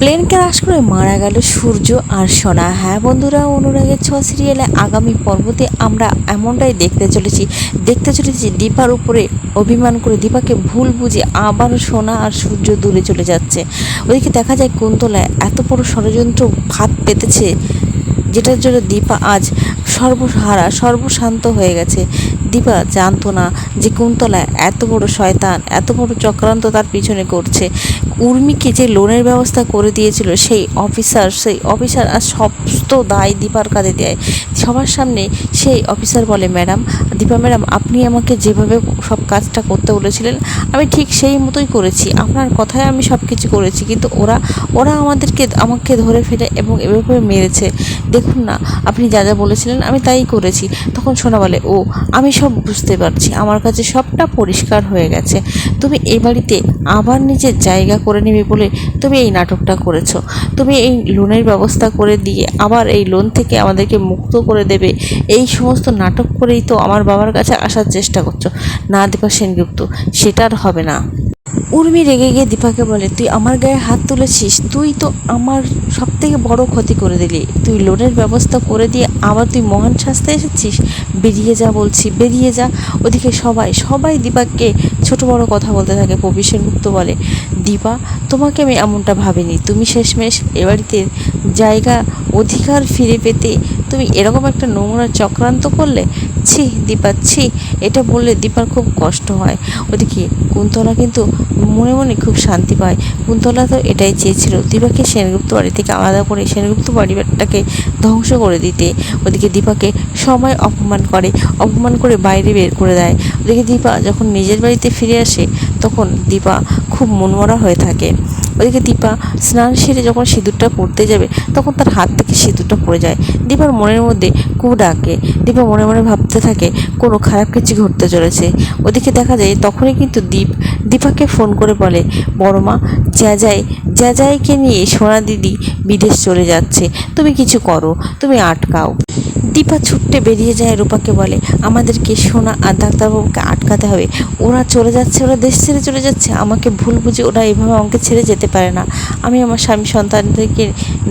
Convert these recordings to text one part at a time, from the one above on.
Plane crash করে মারা গেল সূর্য আর সোনা। হ্যাঁ বন্ধুরা, অনুরাগের ছ সিরিয়ালে আগামী পর্বতে আমরা এমনটাই দেখতে চলেছি দীপার উপরে অভিমান করে দীপাকে ভুল বুঝে আবার সোনা আর সূর্য দূরে চলে যাচ্ছে। ওদিকে দেখা যায় কুন্তলায় এত বড় ষড়যন্ত্র ফাঁদ পেতেছে, যেটার জন্য দীপা আজ সর্বহারা সর্বশান্ত হয়ে গেছে। দীপা জানতো না যে কুন্তলা এত বড় শয়তান, এত বড় চক্রান্ত তার পিছনে করছে। উর্মিকে যে লোনের ব্যবস্থা করে দিয়েছিল সেই অফিসার আর সমস্ত দায় দীপার কাঁধে দেয়। সবার সামনে সেই অফিসার বলে, দীপা ম্যাডাম, আপনি আমাকে যেভাবে সব কাজটা করতে বলেছিলেন আমি ঠিক সেই মতোই করেছি, আপনার কথায় আমি সব কিছু করেছি, কিন্তু ওরা আমাকে ধরে ফেলে এবং এভাবে মেরেছে। দেখুন না, আপনি যা যা বলেছিলেন আমি তাই করেছি। তখন সোনা বলে, ও আমি সব বুঝতে পারছি, আমার কাছে সবটা পরিষ্কার হয়ে গেছে। তুমি এই বাড়িতে আবার নিজের জায়গা করে নেবে বলে তুমি এই নাটকটা করেছো। তুমি এই লোনের ব্যবস্থা করে দিয়ে আবার এই লোন থেকে আমাদেরকে মুক্ত করে দেবে, এই সমস্ত নাটক করেই তো আমার বাবার কাছে আসার চেষ্টা করছো। না দীপা সেনগুপ্ত, সেটা আর হবে না। উর্মি রেগে গিয়ে দীপাকে বলে, তুই আমার গায়ে হাত তুলেছিস, তুই তো আমার সব থেকে বড় ক্ষতি করে দিলি। তুই লোনের ব্যবস্থা করে দিয়ে আবার তুই মহান শাস্তে এসেছিস। বেরিয়ে যা বলছি, বেরিয়ে যা। ওদিকে সবাই দীপাকে ছোট বড় কথা বলতে থাকে। পপি সেনগুপ্ত বলে, দীপা, তোমাকে আমি এমনটা ভাবিনি। তুমি শেষমেশ এ বাড়িতে জায়গা অধিকার ফিরে পেতে তুমি এরকম একটা নোংরা চক্রান্ত করলে। ছি দীপা, ছি। এটা বললে দীপার খুব কষ্ট হয়। ওদিকে কুন্তলা কিন্তু মনে মনে খুব শান্তি পায়। কুন্তলা তো এটাই চেয়েছিল, দীপাকে সেনগুপ্ত বাড়ি থেকে আলাদা করে সেনগুপ্ত পরিবারটাকে ধ্বংস করে দিতে। ওদিকে দীপাকে সবাই অপমান করে বাইরে বের করে দেয়। ওদিকে দীপা যখন নিজের বাড়িতে ফিরে আসে তখন দীপা খুব মনমরা হয়ে থাকে। ওদিকে দীপা স্নান সেরে যখন সিঁদুরটা পরতে যাবে তখন তার হাত থেকে সিঁদুরটা পড়ে যায়। দীপার মনের মধ্যে খুব ডাকে। দীপা মনে মনে ভাবতে থাকে কোনো খারাপ কিছু ঘটতে চলেছে। ওদিকে দেখা যায় তখনই কিন্তু দীপাকে ফোন করে বলে, বড় মা, জ্যাজাইকে নিয়ে সোনা দিদি বিদেশ চলে যাচ্ছে, তুমি কিছু করো, তুমি আটকাও। দীপা ছুটতে বেরিয়ে যায়, রূপাকে বলে, আমাদেরকে সোনা আর ডাক্তারবাবুকে আটকাতে হবে। ওরা চলে যাচ্ছে, ওরা দেশ ছেড়ে চলে যাচ্ছে, আমাকে ভুল বুঝে ওরা এভাবে আমাকে ছেড়ে যেতে পারে না। আমি আমার স্বামী সন্তানদেরকে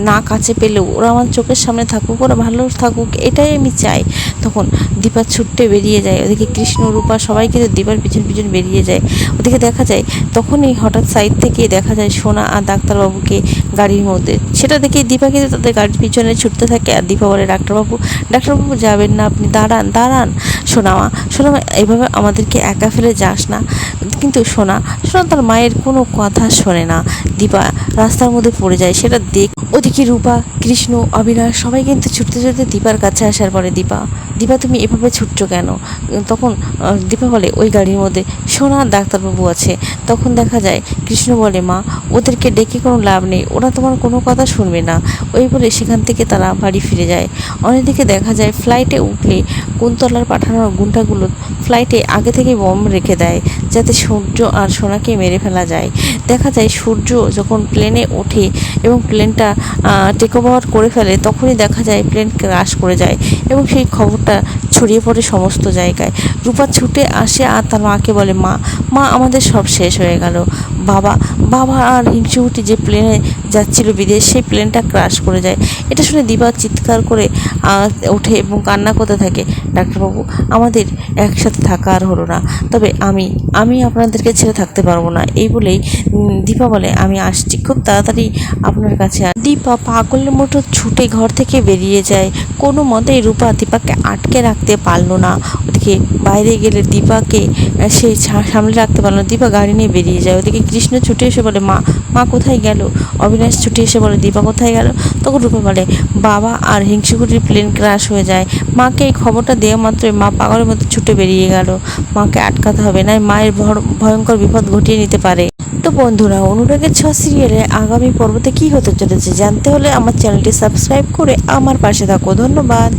না কাছে পেলেও ওরা আমার চোখের সামনে থাকুক, ওরা ভালো থাকুক, এটাই আমি চাই। তখন দীপা ছুটতে বেরিয়ে যায়। ওদিকে কৃষ্ণ, রূপা সবাই কিন্তু দীপার পিছন বেরিয়ে যায়। ওদিকে দেখা যায় তখনই হঠাৎ সাইড থেকে দেখা যায় সোনা আর ডাক্তারবাবুকে গাড়ির মধ্যে। সেটা দেখে দীপা কিন্তু তাদের গাড়ির পিছনে ছুটতে থাকে। আর দীপা বলে, ডাক্তারবাবু যাবেন না, আপনি দাঁড়ান। সোনামা, এইভাবে আমাদেরকে একা ফেলে যাস না। কিন্তু সোনা তার মায়ের কোনো কথা শোনে না। দীপা রাস্তার মধ্যে পড়ে যায়, সেটা দেখ। ওদিকে রূপা, কৃষ্ণ, অবিনাশ সবাই কিন্তু ছুটতে দীপার কাছে আসার পরে, দীপা তুমি এভাবে ছুটছো কেন? তখন দীপা বলে, ওই গাড়ির মধ্যে সোনা ডাক্তারবাবু আছে। তখন দেখা যায় কৃষ্ণ বলে, মা, ওদেরকে ডেকে কোনো লাভ নেই, ওরা তোমার কোনো কথা শুনবে না। ওই বলে সেখান থেকে তারা বাড়ি ফিরে যায়। অন্যদিকে দেখা যায় ফ্লাইটে উঠলে কুন্তলার পাঠানোর গুন্ডাগুলো ফ্লাইটে আগে থেকে বম রেখে দেয় যাতে সূর্য আর সোনাকে মেরে ফেলা যায়। দেখা যায় সূর্য যখন প্লেনে ওঠে এবং প্লেনটা টেক ওভার করে ফেলে তখনই দেখা যায় প্লেন ক্র্যাশ করে যায় এবং সেই খবরটা ছড়িয়ে পড়ে সমস্ত জায়গায়। রূপা ছুটে আসে আর তার মাকে বলে, মা, আমাদের সব শেষ হয়ে গেল। বাবা আর হিংসুটি যে প্লেনে যাচ্ছিল বিদেশ, সেই প্লেনটা ক্র্যাশ করে যায়। এটা শুনে দীপা চিৎকার করে ওঠে এবং কান্না করতে থাকে, ডাক্তারবাবু, আমাদের একসাথে থাকা আর হলো না, তবে আমি আপনাদেরকে ছেড়ে থাকতে পারবো না। এই বলেই দীপা বলে, আমি আসছি খুব তাড়াতাড়ি আপনার কাছে। দীপা পাগলের মতো ছুটে ঘর থেকে বেরিয়ে যায়। কোনো মতেই রূপা দীপাকে আটকে রাখতে পারলো না। ওদিকে বাইরে গেলে দীপাকে সে সামলে রাখতে পারলো না। দীপা গাড়ি নিয়ে বেরিয়ে যায়। ওদিকে কৃষ্ণ ছুটে এসে বলে, মা কোথায় গেল? অবিনাশ ছুটে এসে বলে, দীপা কোথায় গেল? তখন রূপা বলে, বাবা আর হিংসুকুটির প্লেন ক্র্যাশ হয়ে যায়। মাকে এই খবরটা দেওয়া মাত্রই মা পাগলের মতো ছুটে বেরিয়ে গেল। মাকে আটকাতে হবে, না মায়ের ভয়ঙ্কর বিপদ ঘটিয়ে নিতে পারে। তো বন্ধুরা, অনুরাগের ছ সিরিয়ালে আগামী পর্বতে কী হতে চলেছে জানতে হলে আমার চ্যানেলটি সাবস্ক্রাইব করে আমার পাশে থাকো। ধন্যবাদ।